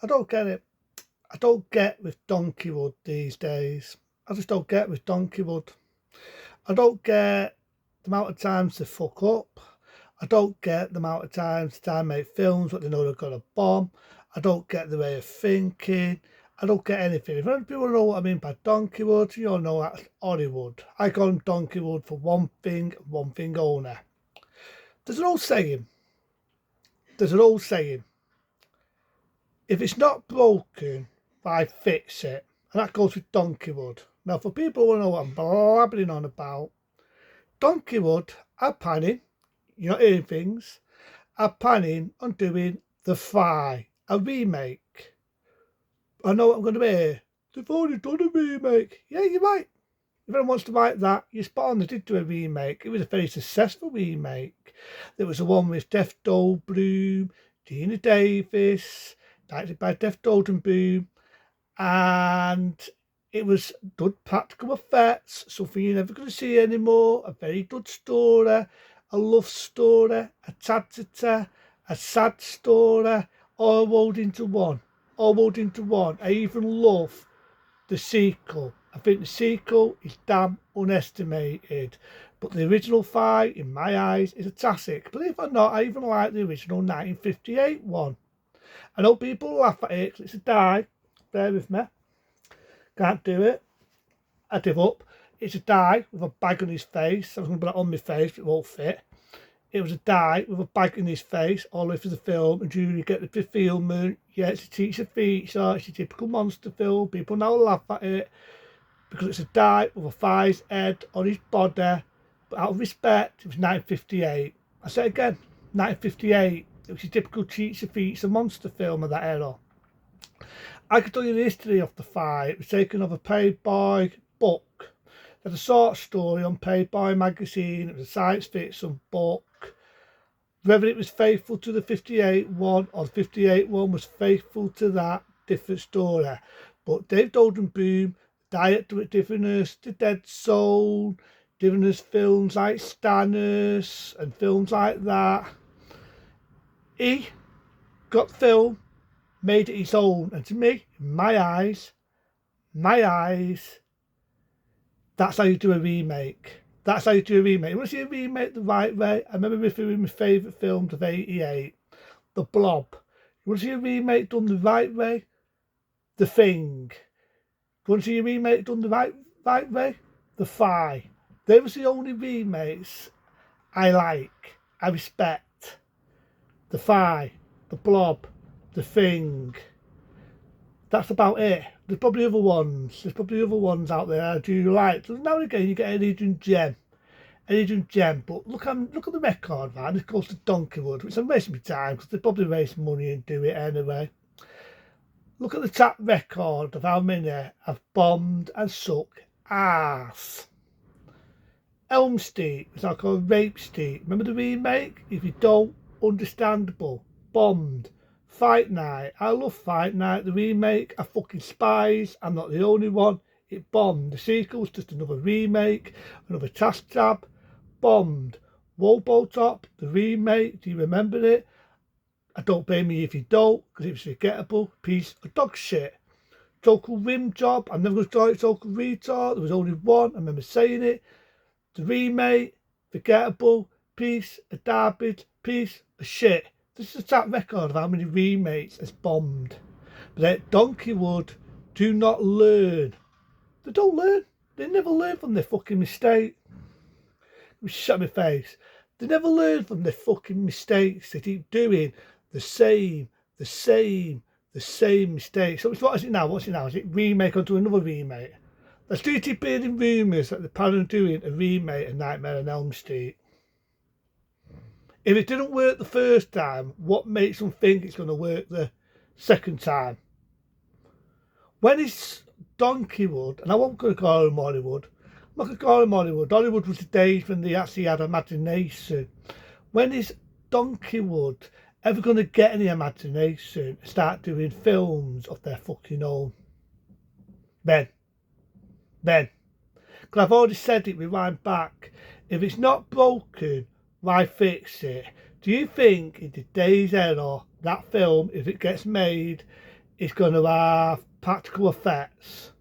I don't get it. I don't get with Donkeywood these days. I just don't get with Donkeywood. I don't get the amount of times they fuck up. I don't get the amount of times they make films but they know they're gonna bomb. I don't get the way of thinking. I don't get anything. If any people know what I mean by Donkeywood, you all know that's Hollywood. I call them Donkeywood for one thing and one thing only. There's an old saying. There's an old saying. If it's not broken, why fix it? And that goes with Donkeywood. Now, for people who know what I'm blabbering on about, Donkeywood are planning, you're not hearing things, are planning on doing The Fly, a remake. I know what I'm going to be here. They've already done a remake. Yeah, you're right. If anyone wants to write that, you're spot on. They did do a remake. It was a very successful remake. There was the one with Jeff Goldblum, Gina Davis, directed by Jeff Goldblum, and it was good practical effects, something you're never going to see anymore. A very good story, a love story, a tata, a sad story, all rolled into one. All rolled into one. I even love the sequel. I think the sequel is damn underestimated. But the original fight, in my eyes, is a classic. Believe it or not, I even like the original 1958 one. I know people laugh at it because it's a die. Bear with me. Can't do it. I give up. It's a die with a bag on his face. I was going to put it on my face, but it won't fit. It was a die with a bag in his face all the way through the film, and you get the fulfillment. Yeah, it's a teacher feature. It's a typical monster film. People now laugh at it because it's a die with a fire's head on his body. But out of respect, it was 1958. I say it again, 1958. It was a typical teacher feature monster film of that era. I could tell you the history of the fight. It was taken off a Playboy book. It had a short story on Playboy magazine. It was a science fiction book. Whether it was faithful to the 58 one or the 58 one was faithful to that, different story. But Dave Goldblum, director at giving us The Dead Zone, giving us films like Stanners and films like that. He got film, made it his own, and to me, in my eyes, that's how you do a remake. That's how you do a remake. You want to see a remake the right way? I remember reviewing my favourite films of '88, The Blob. You want to see a remake done the right way? The Thing. You want to see a remake done the right way? The Fly. They were the only remakes I like, I respect. The Fly, The Blob, The Thing. That's about it. There's probably other ones. There's probably other ones out there I do like. So now and again you get an hidden gem. An hidden gem. But look at the record, man. This goes to Donkeywood, which I'm wasting my time because they probably waste money and do it anyway. Look at the track record of how many have bombed and sucked ass. Elm Street, which I call Rape Street. Remember the remake? If you don't, understandable. Bombed. Fight Night. I love Fight Night. The remake are fucking spies. I'm not the only one. It bombed. The sequel was just another remake, another task job. Bombed. Robotop, the remake. Do you remember it? I don't blame you if you don't, because it was a forgettable piece of dog shit. Total rim job. I'm never going to call it total retard. There was only one. I remember saying it. The remake, forgettable, piece of garbage, piece of shit. This is a track record of how many remakes has bombed. But at Donkeywood do not learn. They don't learn. They never learn from their fucking mistake. Shut my face. They never learn from their fucking mistakes. They keep doing the same mistakes. So what is it now? What's it now? Is it remake onto another remake? There's still keep hearing rumours that they're planning on doing a remake of Nightmare on Elm Street. If it didn't work the first time, what makes them think it's going to work the second time? When is Donkeywood, and I won't go to call him Hollywood, I'm not going to call him Hollywood. Hollywood was the days when they actually had imagination. When is Donkeywood ever going to get any imagination and start doing films of their fucking own? Ben. Because I've already said it, rewind back. If it's not broken, why fix it? Do you think in today's era, that film, if it gets made, It's going to have practical effects.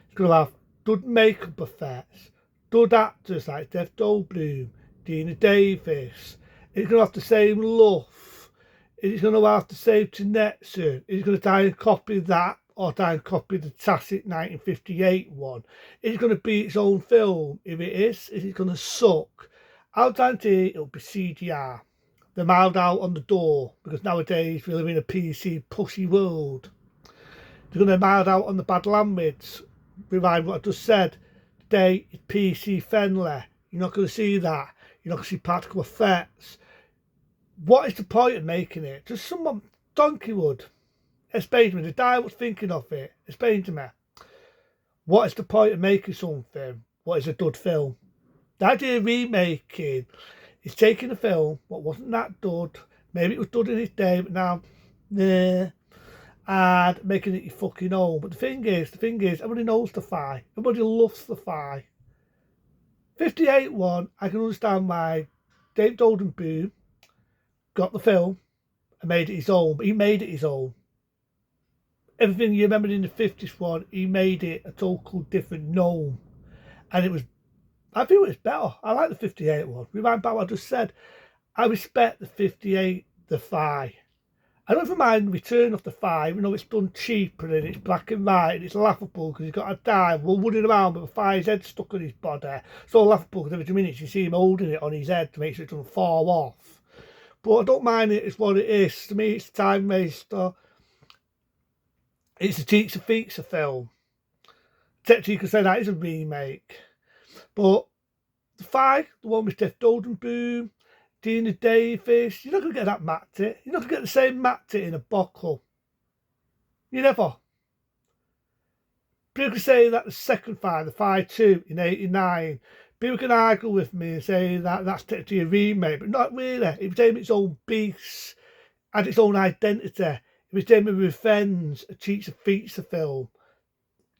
It's going to have good makeup effects, good actors like Jeff Goldblum, Dina Davis. It's going to have the same love. It's going to have the same connection. It's going to try and copy that or try and copy the classic 1958 one. It's going to be its own film. If it is it going to suck? I'll guarantee it'll be CGI. They're mild out on the door because nowadays we live in a PC pushy world. They're going to mild out on the bad language. Rewind what I just said. Today is PC friendly. You're not going to see that. You're not going to see practical effects. What is the point of making it? Just someone, Donkeywood, explain to me. The guy was thinking of it. Explain to me. What is the point of making something? What is a good film? The idea of remaking is taking a film what wasn't that good. Maybe it was good in its day, but now, nah. And making it your fucking own. But the thing is, everybody knows the Fi. Everybody loves the Fi. 58 one, I can understand why Dave Goldenboom got the film and made it his own, but he made it his own. Everything you remembered in the 50s one, he made it a total different gnome. And it was, I feel it's better. I like the 58 one. Remind back what I just said. I respect the 58, the Fi. I don't mind Return of the Five, you know, it's done cheaper and it's black and white and it's laughable because he's got a dive, well, running around with a fire's head stuck on his body. So laughable because every 2 minutes you see him holding it on his head to make sure it doesn't fall off. But I don't mind it, it's what it is. To me, it's a time waster. It's a cheats and feats film. Technically, you could say that is a remake. But the Five, the one with Jeff Goldenboom, Dina Davis, you're not going to get that Matty. You're not going to get the same Matty in a bottle. You never. People can say that the second Fi, the Fi 2 in 89, people can argue with me and say that that's technically a remake, but not really. It became its own beast, had its own identity. It became a revenge, a cheats and feature film.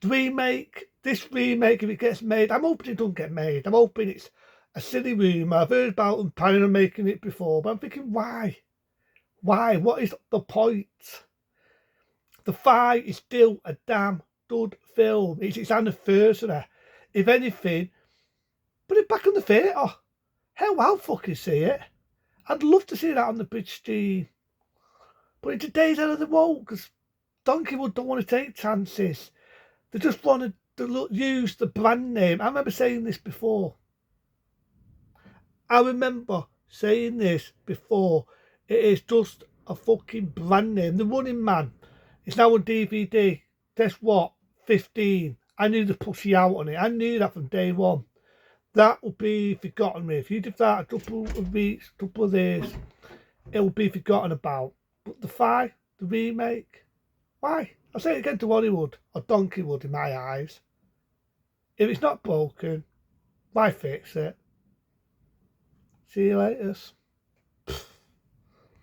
The remake, this remake, if it gets made, I'm hoping it doesn't get made. I'm hoping it's a silly rumour. I've heard about them planning on making it before, but I'm thinking, why? Why? What is the point? The Fi is still a damn good film. It's its anniversary. If anything, put it back on the theatre. Hell, I'll fucking see it. I'd love to see that on the big screen. But in today's out of the world, because Donkeywood don't want to take chances. They just want to use the brand name. I remember saying this before. It is just a fucking brand name. The Running Man. It's now on DVD. Guess what? 15. I knew the pussy out on it. I knew that from day one. That will be forgotten me. If you did that a couple of weeks, couple of days, it will be forgotten about. But the Fi, the remake, why? I'll say it again to Hollywood, or Donkeywood in my eyes. If it's not broken, why fix it? See you later.